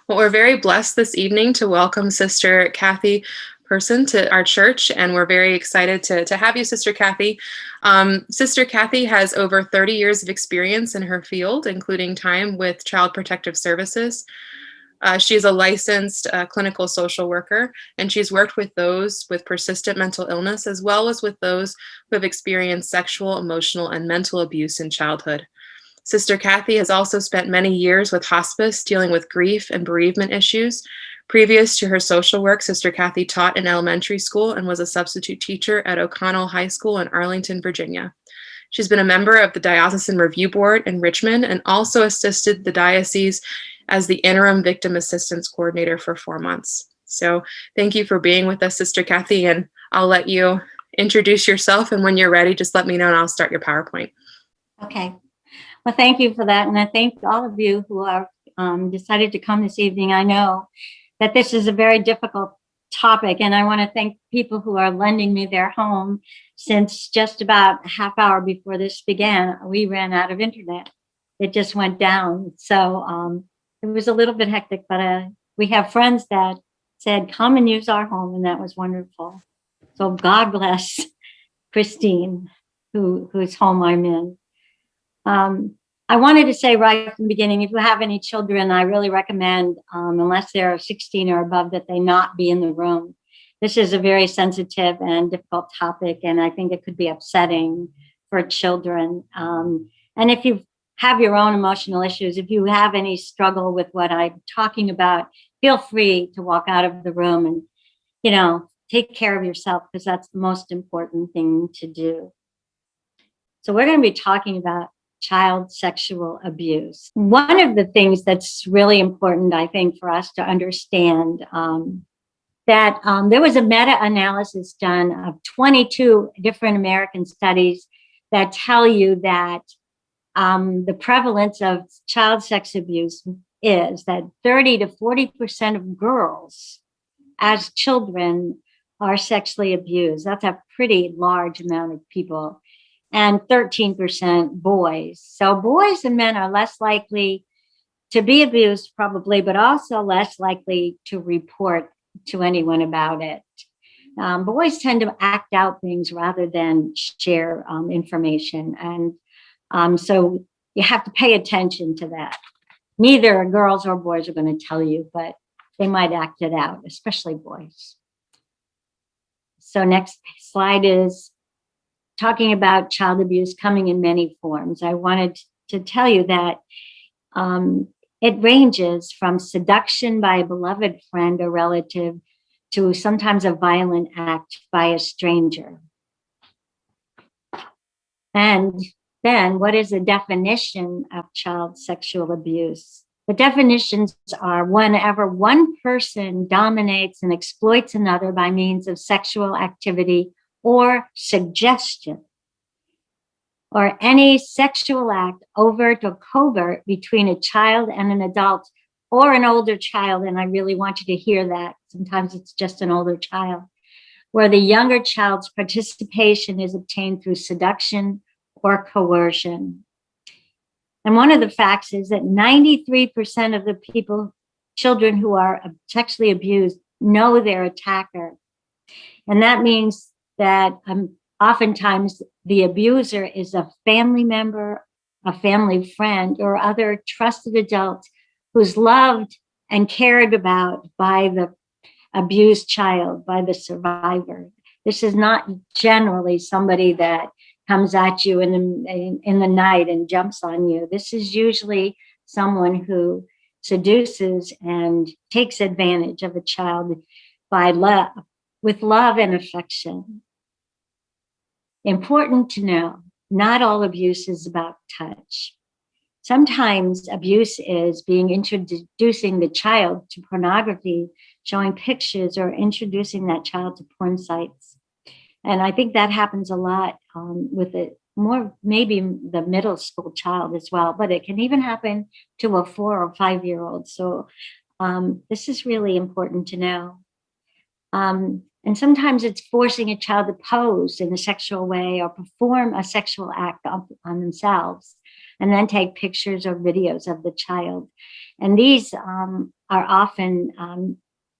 Well, we're very blessed this evening to welcome Sister Kathy Persson to our church, and we're very excited to have you, Sister Kathy. Sister Kathy has over 30 years of experience in her field, including time with Child Protective Services. She is a licensed clinical social worker, and she's worked with those with persistent mental illness, as well as with those who have experienced sexual, emotional, and mental abuse in childhood. Sister Kathy has also spent many years with hospice dealing with grief and bereavement issues. Previous to her social work, Sister Kathy taught in elementary school and was a substitute teacher at O'Connell High School in Arlington, Virginia. She's been a member of the Diocesan Review Board in Richmond and also assisted the diocese as the interim victim assistance coordinator for 4 months. So thank you for being with us, Sister Kathy, and I'll let you introduce yourself, and when you're ready, just let me know and I'll start your PowerPoint. Okay. Well, thank you for that. And I thank all of you who are decided to come this evening. I know that this is a very difficult topic, and I want to thank people who are lending me their home. Since just about a half hour before this began, we ran out of internet. It just went down. So it was a little bit hectic, but we have friends that said, come and use our home, and that was wonderful. So God bless Christine, whose home I'm in. I wanted to say right from the beginning, if you have any children, I really recommend, unless they're 16 or above, that they not be in the room. This is a very sensitive and difficult topic, and I think it could be upsetting for children. And if you have your own emotional issues, if you have any struggle with what I'm talking about, feel free to walk out of the room and, take care of yourself, because that's the most important thing to do. So we're going to be talking about child sexual abuse. One of the things that's really important, I think, for us to understand that there was a meta-analysis done of 22 different American studies that tell you that the prevalence of child sex abuse is that 30 to 40% of girls as children are sexually abused. That's a pretty large amount of people. And 13% boys. So boys and men are less likely to be abused, probably, but also less likely to report to anyone about it. Boys tend to act out things rather than share information. And so you have to pay attention to that. Neither girls or boys are going to tell you, but they might act it out, especially boys. So next slide is talking about child abuse coming in many forms. I wanted to tell you that it ranges from seduction by a beloved friend or relative to sometimes a violent act by a stranger. And then, what is the definition of child sexual abuse? The definitions are whenever one person dominates and exploits another by means of sexual activity or suggestion, or any sexual act, overt or covert, between a child and an adult or an older child. And I really want you to hear that. Sometimes it's just an older child, where the younger child's participation is obtained through seduction or coercion. And one of the facts is that 93% of the children who are sexually abused know their attacker. And that means that oftentimes the abuser is a family member, a family friend, or other trusted adult who's loved and cared about by the abused child, by the survivor. This is not generally somebody that comes at you in the night and jumps on you. This is usually someone who seduces and takes advantage of a child with love and affection. Important to know, not all abuse is about touch. Sometimes abuse is introducing the child to pornography, showing pictures, or introducing that child to porn sites. And I think that happens a lot with maybe the middle school child as well, but it can even happen to a 4 or 5-year-old. So this is really important to know. And sometimes it's forcing a child to pose in a sexual way or perform a sexual act on themselves. and then take pictures or videos of the child. And these are often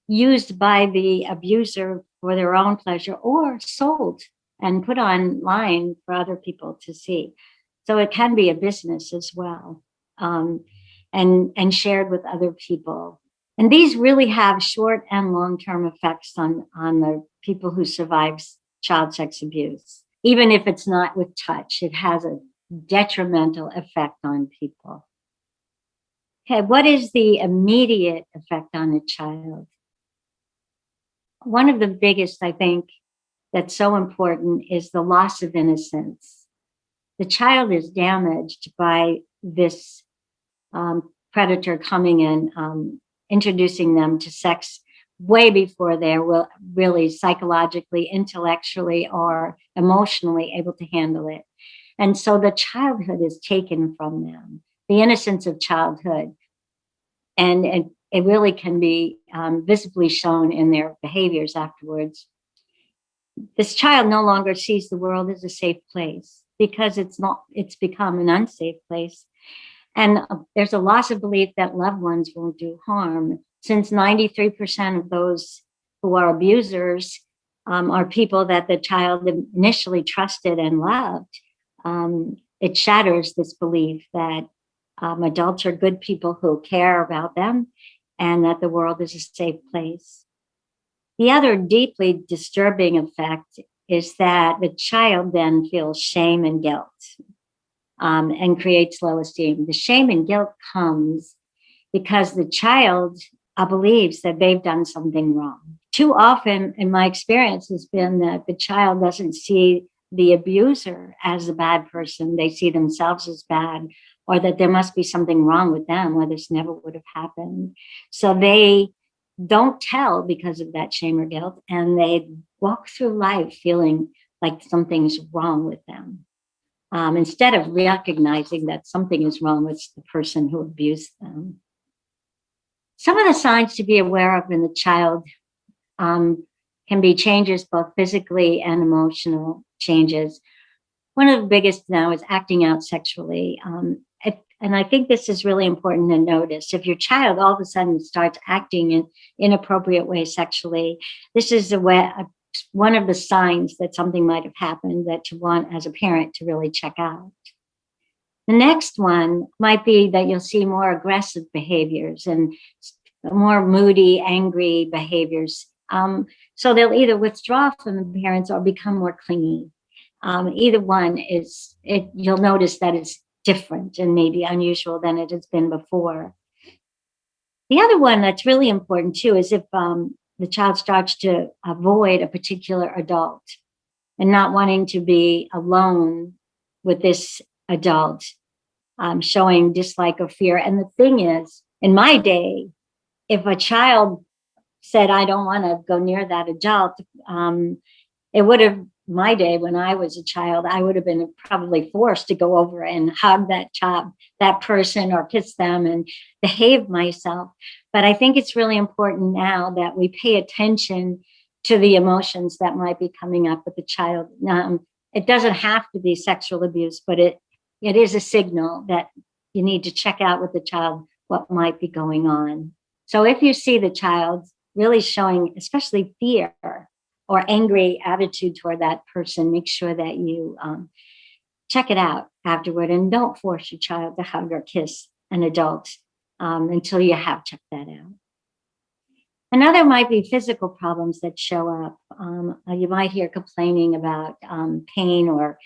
used by the abuser for their own pleasure or sold and put online for other people to see. So it can be a business as well, and shared with other people. And these really have short and long-term effects on the people who survive child sex abuse. Even if it's not with touch, it has a detrimental effect on people. Okay, what is the immediate effect on a child? One of the biggest, I think, that's so important is the loss of innocence. The child is damaged by this predator coming in, introducing them to sex way before they're really psychologically, intellectually, or emotionally able to handle it. And so the childhood is taken from them, the innocence of childhood. And it really can be visibly shown in their behaviors afterwards. This child no longer sees the world as a safe place because it's become an unsafe place. And there's a loss of belief that loved ones won't do harm. Since 93% of those who are abusers are people that the child initially trusted and loved, it shatters this belief that adults are good people who care about them and that the world is a safe place. The other deeply disturbing effect is that the child then feels shame and guilt. And creates low esteem. The shame and guilt comes because the child believes that they've done something wrong. Too often, in my experience, has been that the child doesn't see the abuser as a bad person. They see themselves as bad, or that there must be something wrong with them, or this never would have happened. So they don't tell because of that shame or guilt, and they walk through life feeling like something's wrong with them. Instead of recognizing that something is wrong with the person who abused them. Some of the signs to be aware of in the child can be changes, both physically and emotional changes. One of the biggest now is acting out sexually. And I think this is really important to notice. If your child all of a sudden starts acting in inappropriate ways sexually, this is one of the signs that something might have happened that you want as a parent to really check out. The next one might be that you'll see more aggressive behaviors and more moody, angry behaviors. So they'll either withdraw from the parents or become more clingy. Either one you'll notice that it's different and maybe unusual than it has been before. The other one that's really important too is if the child starts to avoid a particular adult and not wanting to be alone with this adult, showing dislike or fear. And the thing is, in my day, if a child said, I don't want to go near that adult, it would have, my day when I was a child, I would have been probably forced to go over and hug that child, that person, or kiss them and behave myself. But I think it's really important now that we pay attention to the emotions that might be coming up with the child. It doesn't have to be sexual abuse, but it is a signal that you need to check out with the child what might be going on. So if you see the child really showing, especially fear or angry attitude toward that person, make sure that you check it out afterward, and don't force your child to hug or kiss an adult until you have checked that out. Another might be physical problems that show up. You might hear complaining about pain or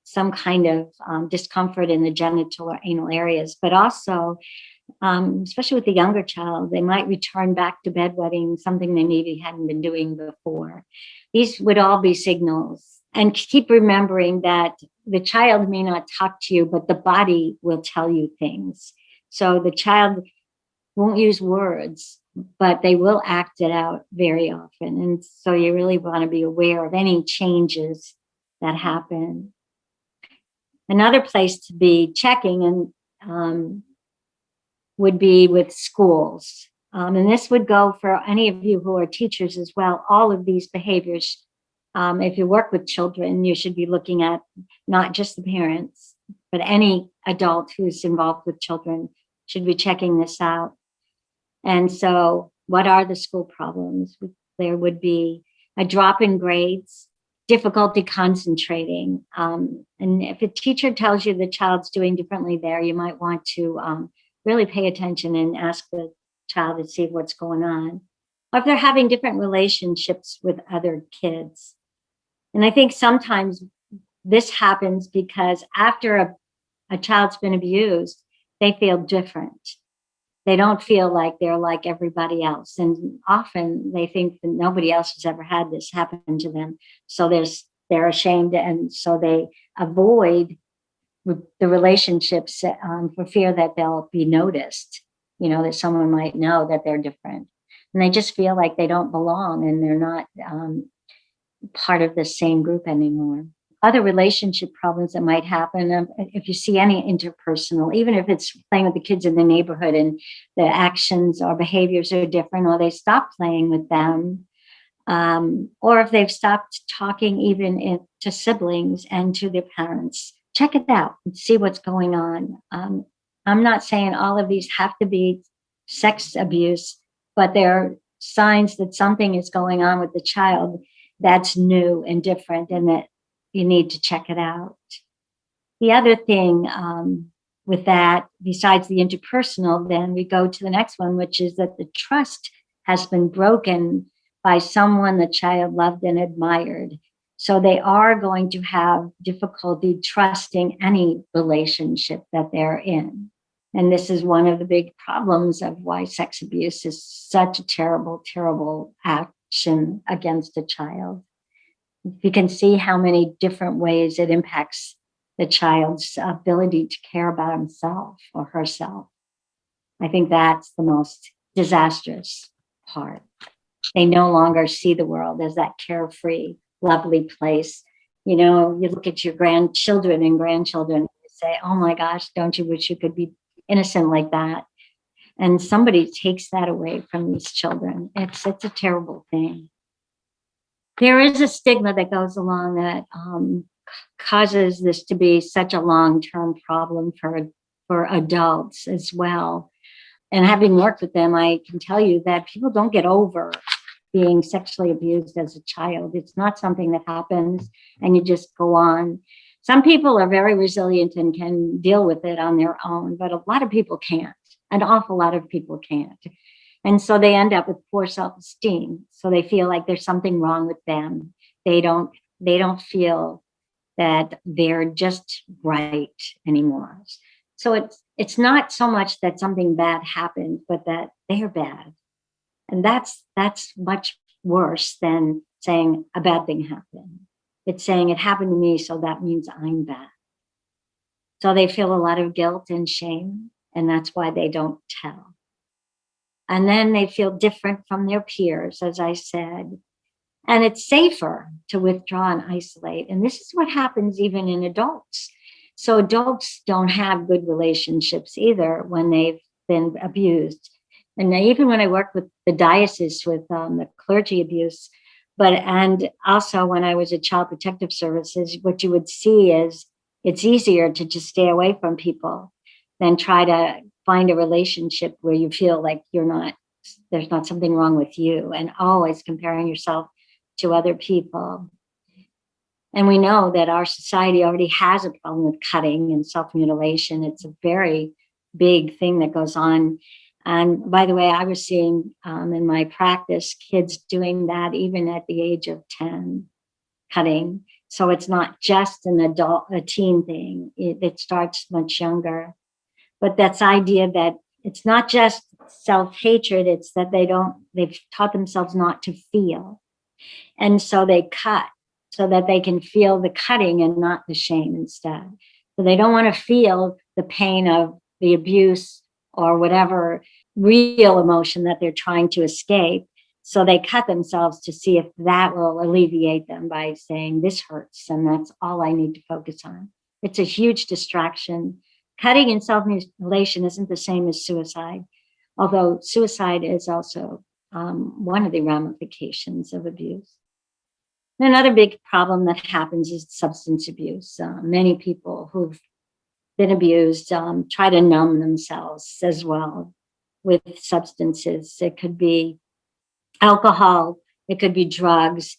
some kind of discomfort in the genital or anal areas, but also, especially with the younger child, they might return back to bedwetting, something they maybe hadn't been doing before. These would all be signals. And keep remembering that the child may not talk to you, but the body will tell you things. So the child won't use words, but they will act it out very often. And so you really want to be aware of any changes that happen. Another place to be checking and would be with schools. And this would go for any of you who are teachers as well. All of these behaviors, if you work with children, you should be looking at not just the parents, but any adult who's involved with children should be checking this out. And so, what are the school problems? There would be a drop in grades, difficulty concentrating. And if a teacher tells you the child's doing differently there, you might want to really pay attention and ask the child to see what's going on. Or if they're having different relationships with other kids. And I think sometimes this happens because after a child's been abused, they feel different. They don't feel like they're like everybody else. And often they think that nobody else has ever had this happen to them. So they're ashamed. And so they avoid the relationships for fear that they'll be noticed, that someone might know that they're different. And they just feel like they don't belong and they're not part of the same group anymore. Other relationship problems that might happen, if you see any interpersonal, even if it's playing with the kids in the neighborhood and the actions or behaviors are different, or they stop playing with them, or if they've stopped talking even to siblings and to their parents, check it out and see what's going on. I'm not saying all of these have to be sex abuse, but there are signs that something is going on with the child that's new and different, and that you need to check it out. The other thing with that, besides the interpersonal, then we go to the next one, which is that the trust has been broken by someone the child loved and admired. So they are going to have difficulty trusting any relationship that they're in. And this is one of the big problems of why sex abuse is such a terrible, terrible action against a child. You can see how many different ways it impacts the child's ability to care about himself or herself. I think that's the most disastrous part. They no longer see the world as that carefree, lovely place. You look at your grandchildren and you say, oh my gosh, don't you wish you could be innocent like that? And somebody takes that away from these children. It's a terrible thing. There is a stigma that goes along that causes this to be such a long-term problem for adults as well. And having worked with them, I can tell you that people don't get over being sexually abused as a child. It's not something that happens and you just go on. Some people are very resilient and can deal with it on their own, but a lot of people can't. An awful lot of people can't. And so they end up with poor self-esteem. So they feel like there's something wrong with them. They don't feel that they're just right anymore. So it's not so much that something bad happened, but that they're bad. And that's much worse than saying a bad thing happened. It's saying it happened to me, so that means I'm bad. So they feel a lot of guilt and shame, and that's why they don't tell. And then they feel different from their peers, as I said. And it's safer to withdraw and isolate. And this is what happens even in adults. So adults don't have good relationships either when they've been abused. And even when I worked with the diocese with the clergy abuse, and also when I was at Child Protective Services, what you would see is it's easier to just stay away from people than try to find a relationship where you feel like there's not something wrong with you, and always comparing yourself to other people. And we know that our society already has a problem with cutting and self-mutilation. It's a very big thing that goes on. And by the way, I was seeing in my practice kids doing that even at the age of 10, cutting. So it's not just a teen thing. It starts much younger. But that's the idea that it's not just self-hatred, it's that they've taught themselves not to feel. And so they cut so that they can feel the cutting and not the shame instead. So they don't want to feel the pain of the abuse or whatever real emotion that they're trying to escape. So they cut themselves to see if that will alleviate them by saying, this hurts, and that's all I need to focus on. It's a huge distraction. Cutting and self-mutilation isn't the same as suicide, although suicide is also one of the ramifications of abuse. Another big problem that happens is substance abuse. Many people who've been abused try to numb themselves as well with substances. It could be alcohol, it could be drugs,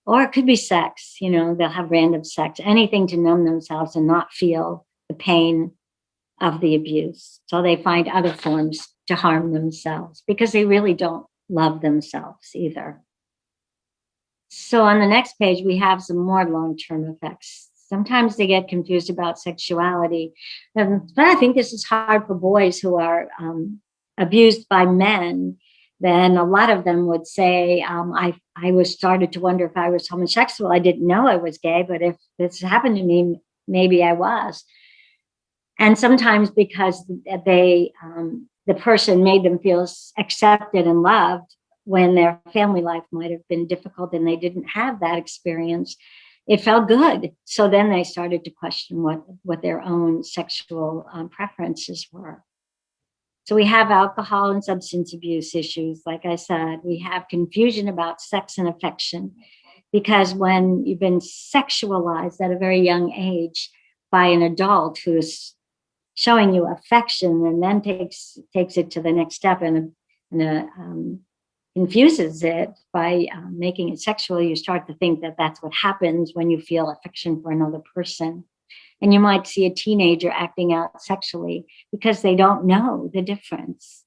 or it could be sex. They'll have random sex, anything to numb themselves and not feel the pain of the abuse. So they find other forms to harm themselves because they really don't love themselves either. So on the next page, we have some more long-term effects. Sometimes they get confused about sexuality. But I think this is hard for boys who are abused by men. Then a lot of them would say, I was started to wonder if I was homosexual. I didn't know I was gay, but if this happened to me, maybe I was. And sometimes because the person made them feel accepted and loved when their family life might have been difficult and they didn't have that experience, it felt good. So then they started to question what their own sexual preferences were. So we have alcohol and substance abuse issues. Like I said, we have confusion about sex and affection, because when you've been sexualized at a very young age by an adult who is showing you affection and then takes it to the next step and confuses it by making it sexual, you start to think that that's what happens when you feel affection for another person. And you might see a teenager acting out sexually because they don't know the difference.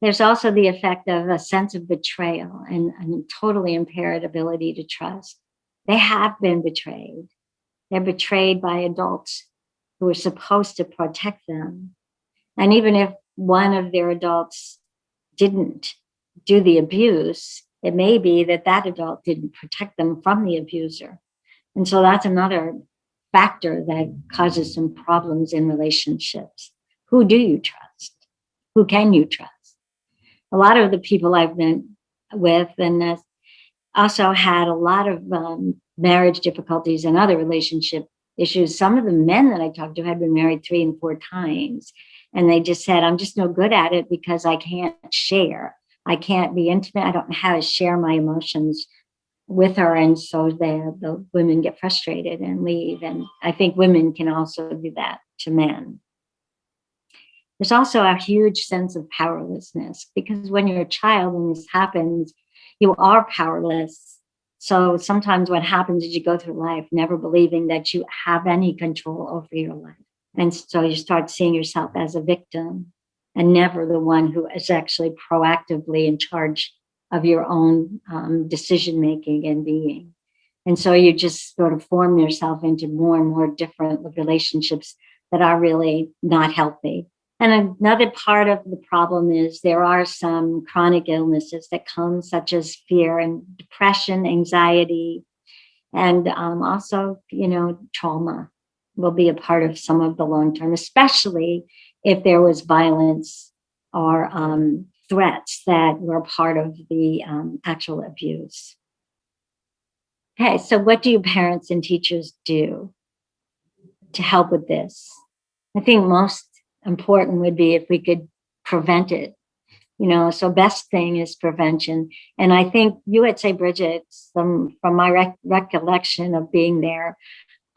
There's also the effect of a sense of betrayal and a totally impaired ability to trust. They have been betrayed. They're betrayed by adults who are supposed to protect them. And even if one of their adults didn't do the abuse, it may be that adult didn't protect them from the abuser. And so that's another factor that causes some problems in relationships. Who do you trust? Who can you trust? A lot of the people I've been with and also had a lot of marriage difficulties and other relationship issues. Some of the men that I talked to had been married 3 and 4 times. And they just said, I'm just no good at it because I can't share. I can't be intimate. I don't know how to share my emotions with her. And so the women get frustrated and leave. And I think women can also do that to men. There's also a huge sense of powerlessness, because when you're a child and this happens, you are powerless. So sometimes what happens is you go through life never believing that you have any control over your life. And so you start seeing yourself as a victim and never the one who is actually proactively in charge of your own decision-making and being. And so you just sort of form yourself into more and more different relationships that are really not healthy. And another part of the problem is there are some chronic illnesses that come, such as fear and depression, anxiety, and also, trauma will be a part of some of the long-term, especially if there was violence or threats that were part of the actual abuse. Okay, so what do you parents and teachers do to help with this? I think most important would be if we could prevent it. So best thing is prevention. And I think you at St. Bridget's, from my recollection of being there,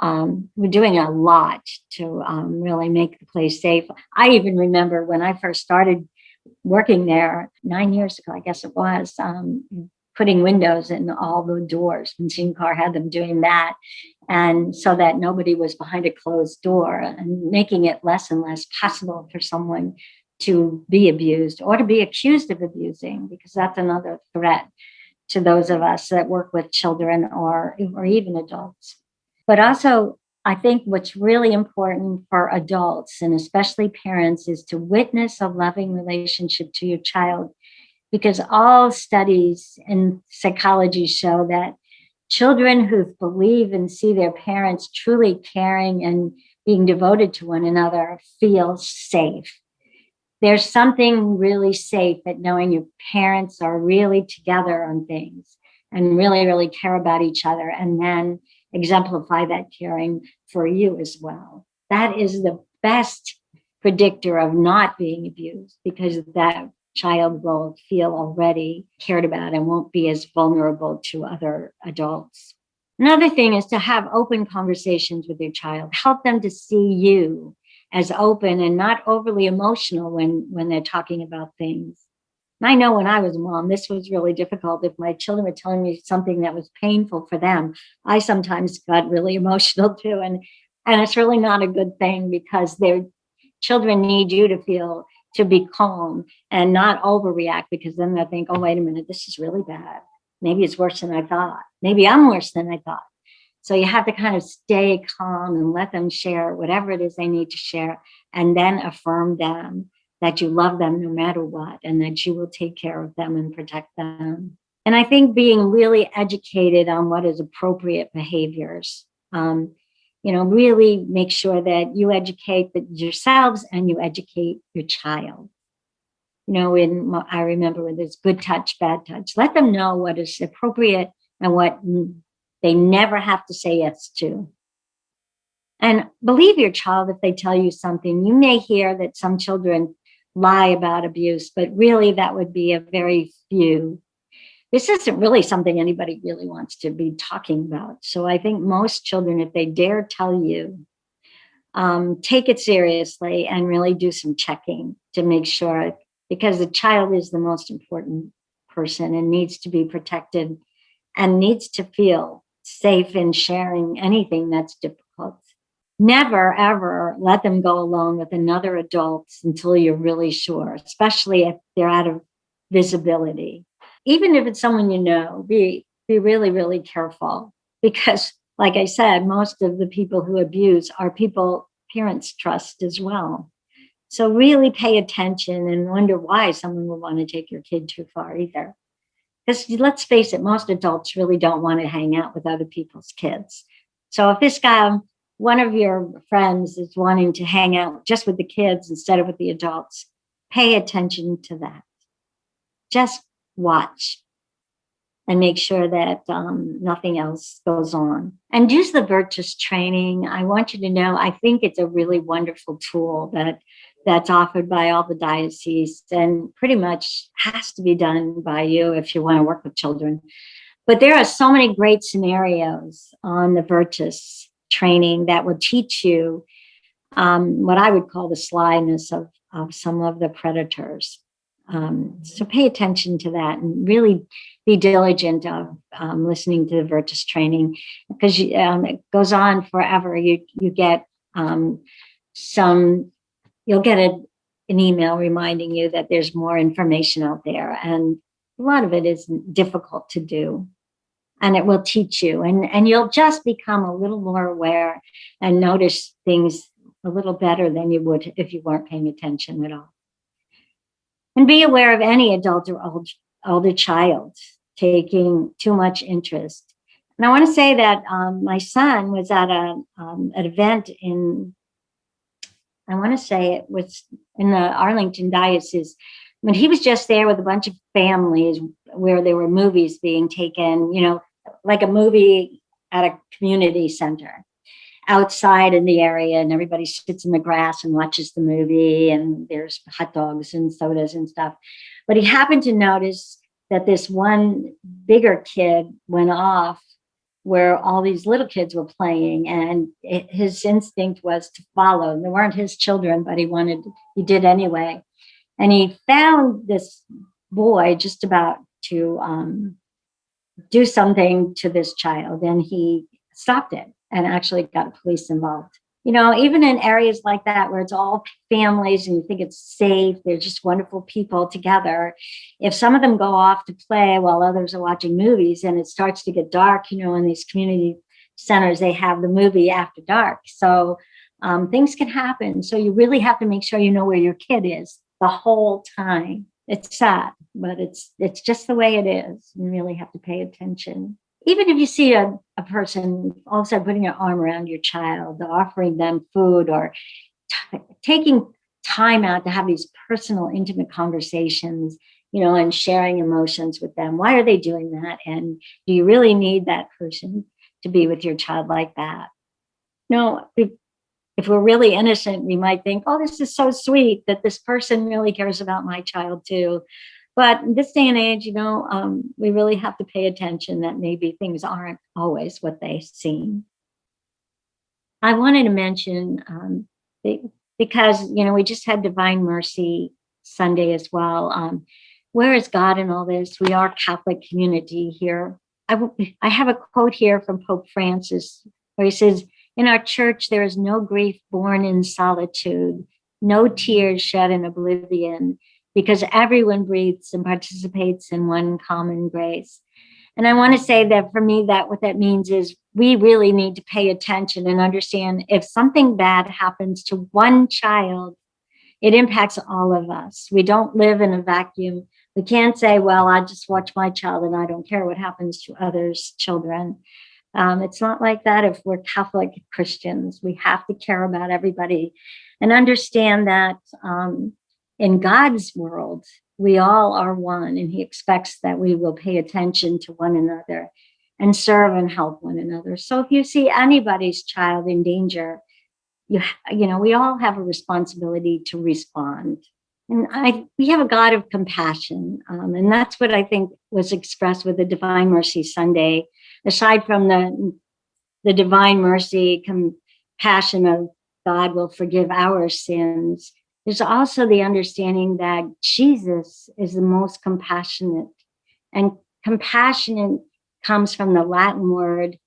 we're doing a lot to really make the place safe. I even remember when I first started working there 9 years ago, I guess it was, putting windows in all the doors. Machine Car had them doing that. And so that nobody was behind a closed door, and making it less and less possible for someone to be abused or to be accused of abusing, because that's another threat to those of us that work with children or even adults. But also, I think what's really important for adults and especially parents is to witness a loving relationship to your child, because all studies in psychology show that children who believe and see their parents truly caring and being devoted to one another feel safe. There's something really safe at knowing your parents are really together on things and really, really care about each other, and then exemplify that caring for you as well. That is the best predictor of not being abused, because that child will feel already cared about and won't be as vulnerable to other adults. Another thing is to have open conversations with your child. Help them to see you as open and not overly emotional when they're talking about things. And I know when I was a mom, this was really difficult. If my children were telling me something that was painful for them, I sometimes got really emotional too. And it's really not a good thing, because their children need you to be calm and not overreact, because then they'll think, oh, wait a minute, this is really bad. Maybe it's worse than I thought. Maybe I'm worse than I thought. So you have to kind of stay calm and let them share whatever it is they need to share, and then affirm them that you love them no matter what, and that you will take care of them and protect them. And I think being really educated on what is appropriate behaviors, really make sure that you educate yourselves and you educate your child. I remember when there's good touch, bad touch, let them know what is appropriate and what they never have to say yes to. And believe your child if they tell you something. You may hear that some children lie about abuse, but really that would be a very few. This isn't really something anybody really wants to be talking about. So I think most children, if they dare tell you, take it seriously and really do some checking to make sure, because the child is the most important person and needs to be protected and needs to feel safe in sharing anything that's difficult. Never, ever let them go alone with another adult until you're really sure, especially if they're out of visibility. Even if it's someone you know, be really, really careful, because like I said, most of the people who abuse are people parents trust as well. So really pay attention and wonder why someone would want to take your kid too far either. Because let's face it, most adults really don't want to hang out with other people's kids. So if this guy, one of your friends, is wanting to hang out just with the kids instead of with the adults, pay attention to that. Just watch and make sure that nothing else goes on. And use the Virtus training. I want you to know, I think it's a really wonderful tool that's offered by all the dioceses, and pretty much has to be done by you if you want to work with children. But there are so many great scenarios on the Virtus training that will teach you what I would call the slyness of some of the predators. So pay attention to that and really be diligent of listening to the Virtus training, because it goes on forever. You get you'll get an email reminding you that there's more information out there, and a lot of it is difficult to do. And it will teach you, and you'll just become a little more aware and notice things a little better than you would if you weren't paying attention at all. And be aware of any adult or older child taking too much interest. And I want to say that my son was at an event I want to say it was in the Arlington Diocese, when he was just there with a bunch of families where there were movies being taken, like a movie at a community center outside in the area, and everybody sits in the grass and watches the movie, and there's hot dogs and sodas and stuff. But he happened to notice that this one bigger kid went off where all these little kids were playing, and his instinct was to follow. They weren't his children, but he did anyway. And he found this boy just about to do something to this child, and he stopped it and actually got police involved. Even in areas like that where it's all families and you think it's safe, they're just wonderful people together. If some of them go off to play while others are watching movies, and it starts to get dark, in these community centers, they have the movie after dark. So things can happen. So you really have to make sure you know where your kid is the whole time. It's sad, but it's just the way it is. You really have to pay attention. Even if you see a person all of a sudden putting your arm around your child, offering them food, or taking time out to have these personal, intimate conversations, and sharing emotions with them. Why are they doing that? And do you really need that person to be with your child like that? If we're really innocent, we might think, oh, this is so sweet that this person really cares about my child too. But in this day and age, we really have to pay attention that maybe things aren't always what they seem. I wanted to mention because, we just had Divine Mercy Sunday as well. Where is God in all this? We are Catholic community here. I have a quote here from Pope Francis where he says, "In our church, there is no grief born in solitude, no tears shed in oblivion, because everyone breathes and participates in one common grace." And I want to say that for me, that what that means is we really need to pay attention and understand if something bad happens to one child, it impacts all of us. We don't live in a vacuum. We can't say, well, I just watch my child and I don't care what happens to others' children. It's not like that if we're Catholic Christians. We have to care about everybody and understand that in God's world, we all are one, and he expects that we will pay attention to one another and serve and help one another. So if you see anybody's child in danger, we all have a responsibility to respond. And we have a God of compassion. And that's what I think was expressed with the Divine Mercy Sunday. Aside from the Divine Mercy, compassion of God will forgive our sins, there's also the understanding that Jesus is the most compassionate. And compassionate comes from the Latin word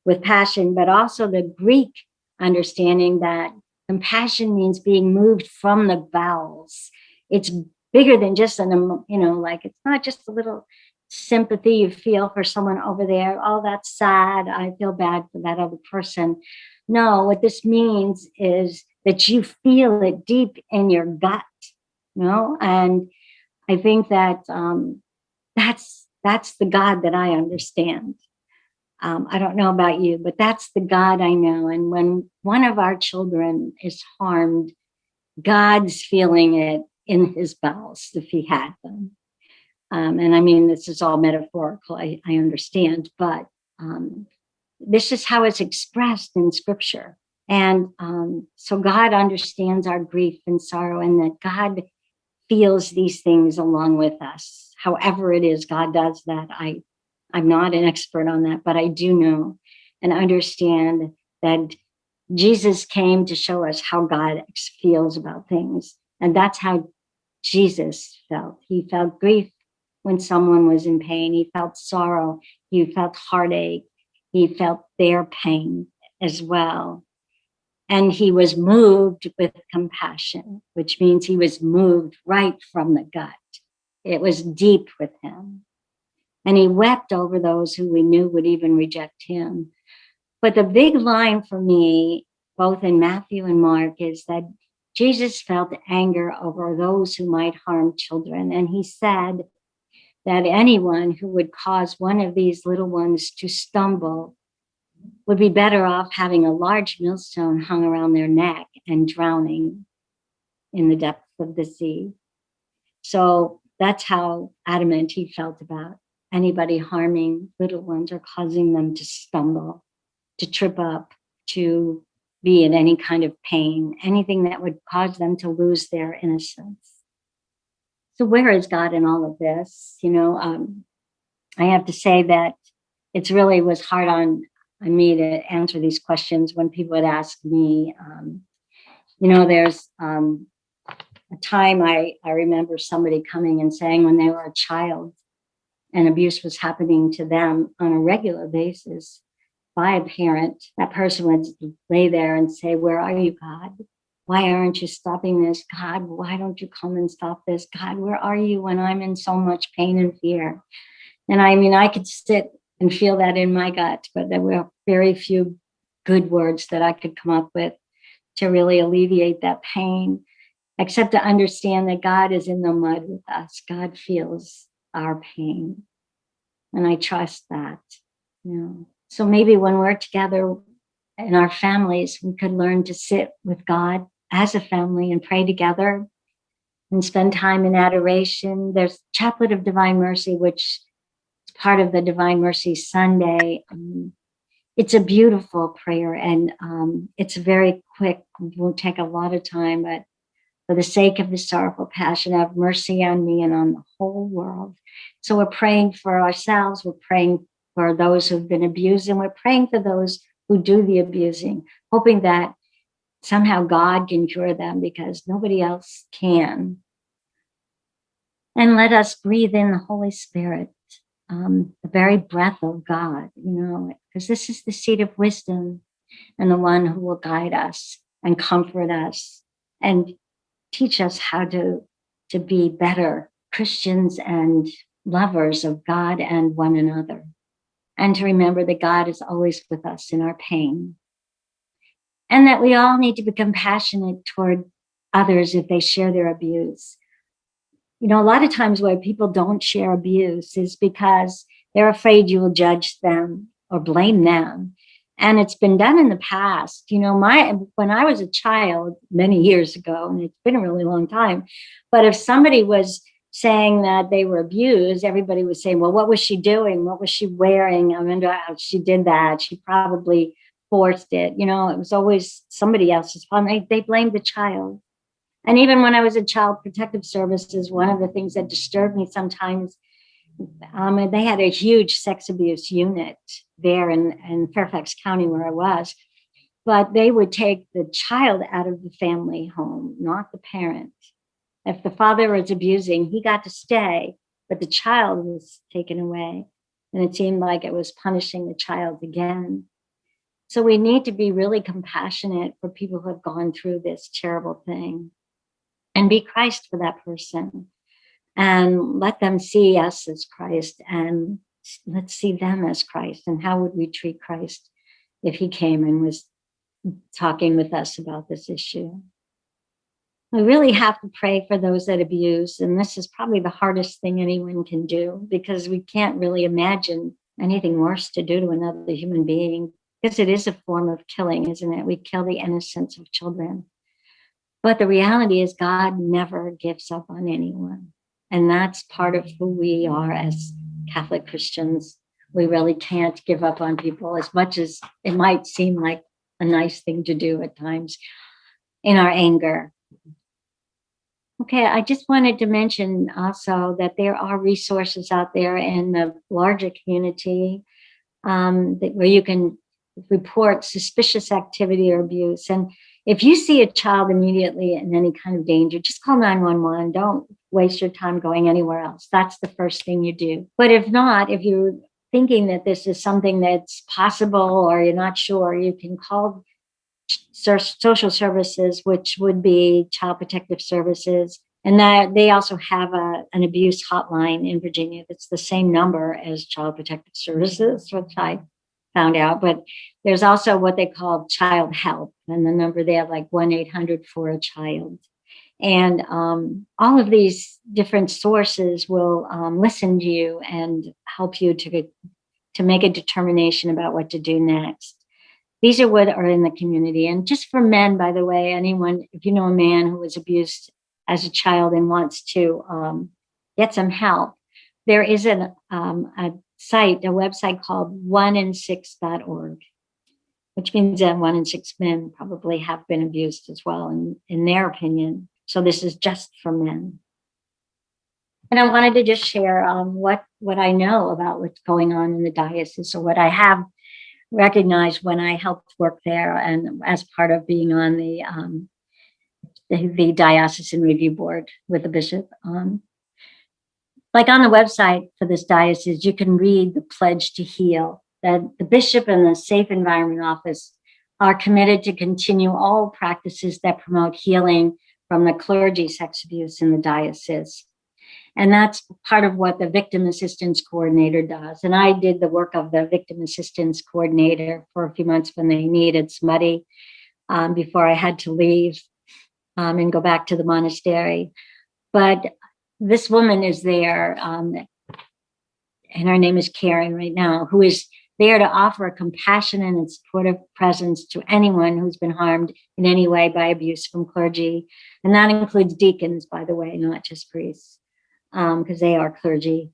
with passion, but also the Greek understanding that compassion means being moved from the bowels. It's bigger than just like it's not just a little sympathy you feel for someone over there. Oh, that's sad. I feel bad for that other person. No, what this means is that you feel it deep in your gut, and I think that that's the God that I understand. I don't know about you, but that's the God I know. And when one of our children is harmed, God's feeling it in his bowels if he had them. And I mean, this is all metaphorical, I understand, but this is how it's expressed in scripture. And so God understands our grief and sorrow, and that God feels these things along with us. However it is, God does that. I'm not an expert on that, but I do know and understand that Jesus came to show us how God feels about things. And that's how Jesus felt. He felt grief when someone was in pain. He felt sorrow. He felt heartache. He felt their pain as well. And he was moved with compassion, which means he was moved right from the gut. It was deep with him. And he wept over those who we knew would even reject him. But the big line for me, both in Matthew and Mark, is that Jesus felt anger over those who might harm children. And he said that anyone who would cause one of these little ones to stumble would be better off having a large millstone hung around their neck and drowning in the depths of the sea. So that's how adamant he felt about anybody harming little ones or causing them to stumble, to trip up, to be in any kind of pain, anything that would cause them to lose their innocence. So where is God in all of this? I have to say that it really was hard on me to answer these questions when people would ask me. There's a time I remember somebody coming and saying when they were a child and abuse was happening to them on a regular basis by a parent, that person would lay there and say, "Where are you, God? Why aren't you stopping this? God, why don't you come and stop this? God, where are you when I'm in so much pain and fear?" And I mean, I could sit and feel that in my gut, but there were very few good words that I could come up with to really alleviate that pain, except to understand that God is in the mud with us. God feels our pain. And I trust that. So maybe when we're together in our families, we could learn to sit with God as a family and pray together and spend time in adoration. There's Chaplet of Divine Mercy, which is part of the Divine Mercy Sunday. It's a beautiful prayer, and it's very quick. It won't take a lot of time, but for the sake of the sorrowful passion, have mercy on me and on the whole world. So we're praying for ourselves. We're praying for those who've been abused, and we're praying for those who do the abusing, hoping that somehow God can cure them because nobody else can. And let us breathe in the Holy Spirit, the very breath of God, because this is the seat of wisdom and the one who will guide us and comfort us and teach us how to be better Christians and lovers of God and one another. And to remember that God is always with us in our pain. And that we all need to be compassionate toward others if they share their abuse. A lot of times why people don't share abuse is because they're afraid you will judge them or blame them. And it's been done in the past. When I was a child many years ago, and it's been a really long time, but if somebody was saying that they were abused, everybody was saying, well, what was she doing? What was she wearing? I mean, she did that. She probably forced it. It was always somebody else's problem. They blamed the child. And even when I was in Child Protective Services, one of the things that disturbed me sometimes, they had a huge sex abuse unit there in Fairfax County where I was, but they would take the child out of the family home, not the parent. If the father was abusing, he got to stay, but the child was taken away. And it seemed like it was punishing the child again. So we need to be really compassionate for people who have gone through this terrible thing and be Christ for that person and let them see us as Christ and let's see them as Christ. And how would we treat Christ if he came and was talking with us about this issue? We really have to pray for those that abuse. And this is probably the hardest thing anyone can do because we can't really imagine anything worse to do to another human being because it is a form of killing, isn't it? We kill the innocence of children. But the reality is God never gives up on anyone. And that's part of who we are as Catholic Christians. We really can't give up on people as much as it might seem like a nice thing to do at times in our anger. Okay, I just wanted to mention also that there are resources out there in the larger community where you can report suspicious activity or abuse. And if you see a child immediately in any kind of danger, just call 911. Don't waste your time going anywhere else. That's the first thing you do. But if not, if you're thinking that this is something that's possible or you're not sure, you can call social services, which would be Child Protective Services. And that they also have an abuse hotline in Virginia that's the same number as Child Protective Services, which I found out. But there's also what they call child help, and the number they have like 1-800-4-CHILD. And all of these different sources will listen to you and help you to make a determination about what to do next. These are what are in the community. And just for men, by the way, anyone, if you know a man who was abused as a child and wants to get some help, there is a website called 1in6.org, which means that 1 in 6 men probably have been abused as well, in their opinion. So this is just for men. And I wanted to just share what I know about what's going on in the diocese, or what I have recognized when I helped work there and as part of being on the diocesan review board with the bishop. Like on the website for this diocese, you can read the Pledge to Heal, that the bishop and the Safe Environment Office are committed to continue all practices that promote healing from the clergy sex abuse in the diocese. And that's part of what the Victim Assistance Coordinator does. And I did the work of the Victim Assistance Coordinator for a few months when they needed somebody before I had to leave and go back to the monastery. But this woman is there, and her name is Karen right now, who is there to offer a compassionate and supportive presence to anyone who's been harmed in any way by abuse from clergy. And that includes deacons, by the way, not just priests, because they are clergy.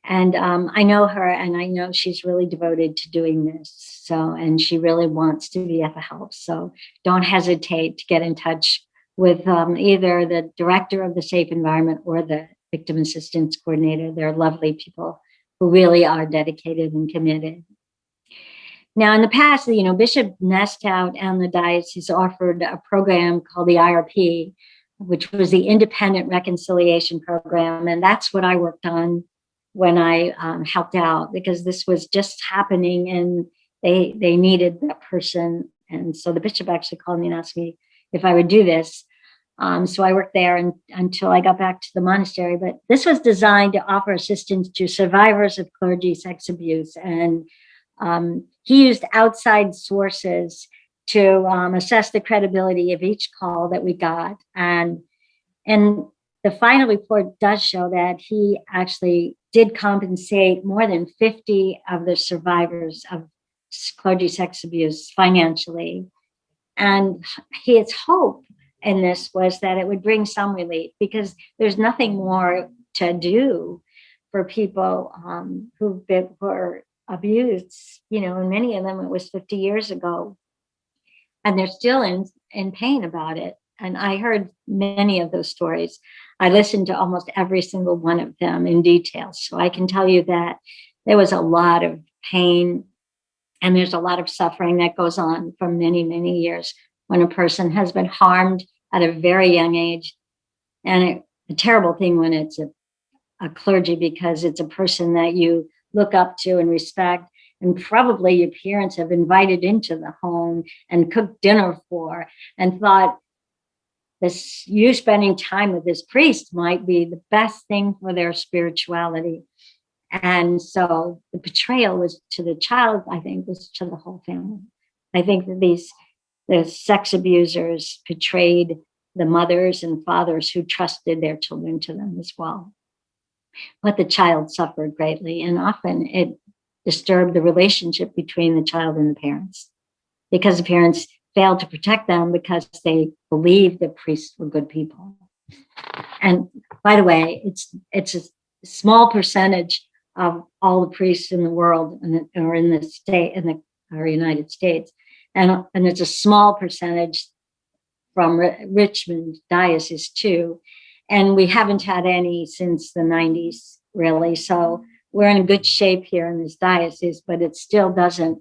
And I know her, and I know she's really devoted to doing this. So, and she really wants to be of help. So don't hesitate to get in touch with either the director of the Safe Environment or the Victim Assistance Coordinator. They're lovely people who really are dedicated and committed. Now, in the past, Bishop Nestout and the diocese offered a program called the IRP, which was the Independent Reconciliation Program. And that's what I worked on when I helped out, because this was just happening and they needed that person. And so the bishop actually called me and asked me if I would do this. So I worked there until I got back to the monastery. But this was designed to offer assistance to survivors of clergy sex abuse. And he used outside sources to assess the credibility of each call that we got. And the final report does show that he actually did compensate more than 50 of the survivors of clergy sex abuse financially. And his hope in this was that it would bring some relief, because there's nothing more to do for people who were abused, and many of them, it was 50 years ago, and they're still in pain about it. And I heard many of those stories. I listened to almost every single one of them in detail. So I can tell you that there was a lot of pain and there's a lot of suffering that goes on for many, many years when a person has been harmed at a very young age. And a terrible thing when it's a clergy, because it's a person that you look up to and respect, and probably your parents have invited into the home and cooked dinner for, and thought you spending time with this priest might be the best thing for their spirituality. And so the betrayal was to the child, I think, was to the whole family. I think that the sex abusers betrayed the mothers and fathers who trusted their children to them as well. But the child suffered greatly, and often it disturbed the relationship between the child and the parents, because the parents failed to protect them because they believed the priests were good people. And by the way, it's a small percentage of all the priests in the world or in the state, our United States, and it's a small percentage from Richmond diocese too. And we haven't had any since the 90s, really. So we're in good shape here in this diocese, but it still doesn't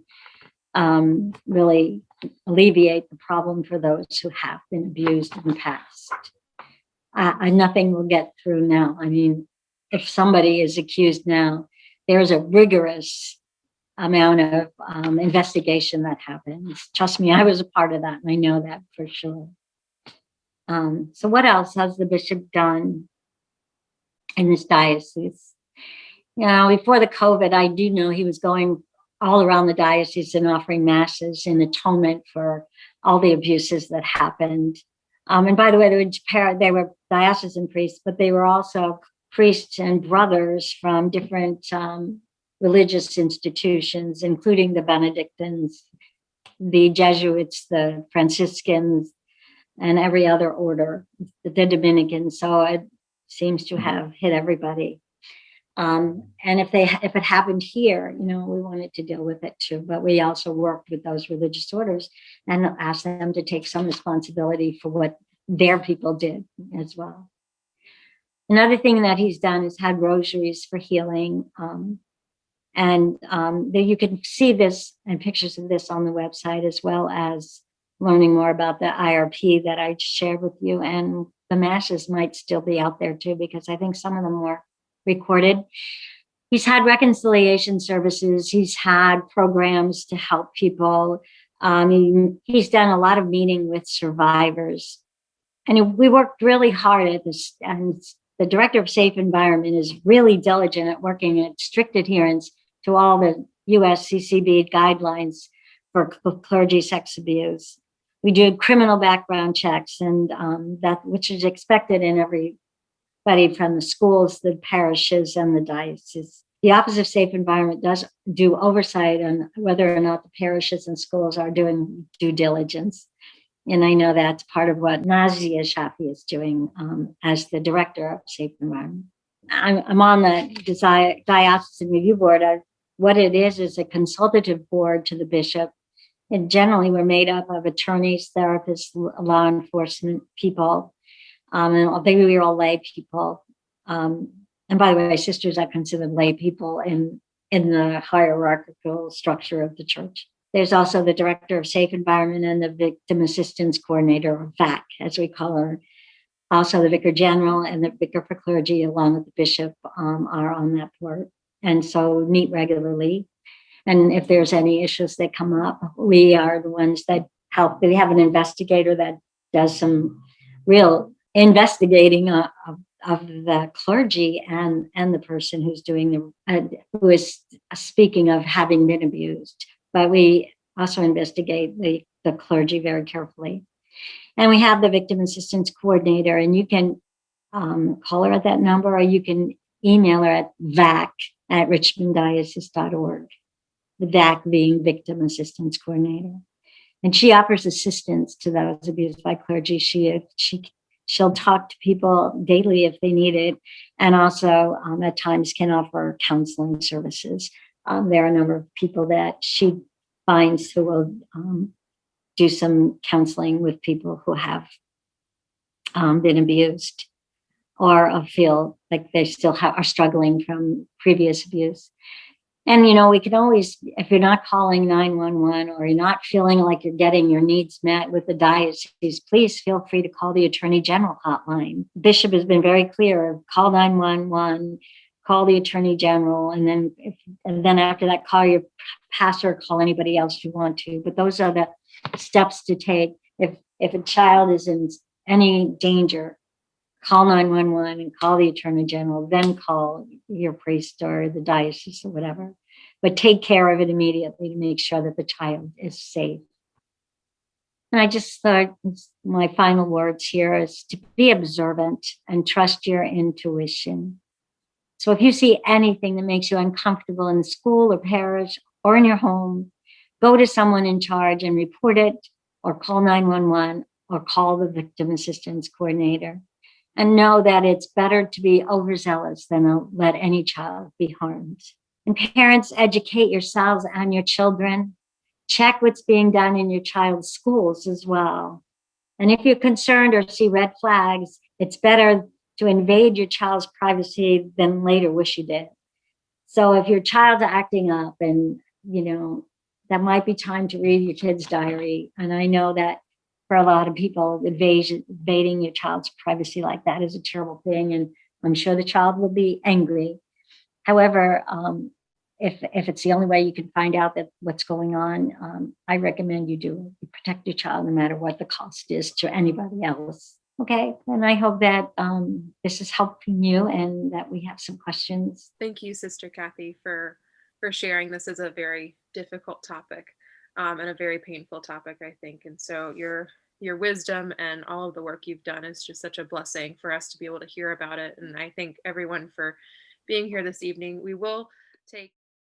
really alleviate the problem for those who have been abused in the past. Nothing will get through now. I mean, if somebody is accused now, there's a rigorous amount of investigation that happens. Trust me, I was a part of that, and I know that for sure. So what else has the bishop done in this diocese? Before the COVID, I do know he was going all around the diocese and offering masses in atonement for all the abuses that happened. And by the way, they were diocesan priests, but they were also priests and brothers from different religious institutions, including the Benedictines, the Jesuits, the Franciscans, and every other order, the Dominicans. So it seems to have hit everybody. And if it happened here, we wanted to deal with it too. But we also worked with those religious orders and asked them to take some responsibility for what their people did as well. Another thing that he's done is had rosaries for healing. And you can see this and pictures of this on the website, as well as learning more about the IRP that I shared with you. And the masses might still be out there too, because I think some of them were recorded. He's had reconciliation services. He's had programs to help people. He's done a lot of meeting with survivors. And we worked really hard at this. And the director of Safe Environment is really diligent at working at strict adherence to all the US CCB guidelines for clergy sex abuse. We do criminal background checks, and that which is expected in everybody from the schools, the parishes, and the diocese. The Office of Safe Environment does do oversight on whether or not the parishes and schools are doing due diligence. And I know that's part of what Nazia Shafi is doing as the director of Safe Environment. I'm on the Diocesan Review Board. What it is a consultative board to the bishop. And generally, we're made up of attorneys, therapists, law enforcement people, and maybe we're all lay people. And by the way, sisters are considered lay people in the hierarchical structure of the church. There's also the Director of Safe Environment and the Victim Assistance Coordinator, or VAC, as we call her. Also, the Vicar General and the Vicar for Clergy, along with the Bishop, are on that board, and so meet regularly. And if there's any issues that come up, we are the ones that help. We have an investigator that does some real investigating of the clergy and the person who's doing who is speaking of having been abused. But we also investigate the clergy very carefully. And we have the Victim Assistance Coordinator, and you can call her at that number, or you can email her at vac@richmonddiocese.org. The VAC being Victim Assistance Coordinator. And she offers assistance to those abused by clergy. She'll talk to people daily if they need it, and also at times can offer counseling services. There are a number of people that she finds who will do some counseling with people who have been abused or feel like they still are struggling from previous abuse. And, we can always, if you're not calling 911 or you're not feeling like you're getting your needs met with the diocese, please feel free to call the Attorney General hotline. Bishop has been very clear, call 911, call the Attorney General, and then after that, call your pastor, call anybody else you want to. But those are the steps to take. If a child is in any danger, call 911 and call the Attorney General, then call your priest or the diocese or whatever. But take care of it immediately to make sure that the child is safe. And I just thought my final words here is to be observant and trust your intuition. So if you see anything that makes you uncomfortable in the school or parish or in your home, go to someone in charge and report it, or call 911 or call the Victim Assistance Coordinator. And know that it's better to be overzealous than let any child be harmed. And parents, educate yourselves and your children. Check what's being done in your child's schools as well. And if you're concerned or see red flags, it's better to invade your child's privacy than later wish you did. So if your child's acting up, and that might be time to read your kid's diary. And I know that for a lot of people, invading your child's privacy like that is a terrible thing, and I'm sure the child will be angry. However, if it's the only way you can find out that what's going on, I recommend you do it. You protect your child no matter what the cost is to anybody else. Okay, and I hope that this is helping you and that we have some questions. Thank you, Sister Kathy, for sharing. This is a very difficult topic. And a very painful topic, I think. And so your wisdom and all of the work you've done is just such a blessing for us to be able to hear about it. And I thank everyone for being here this evening. We will take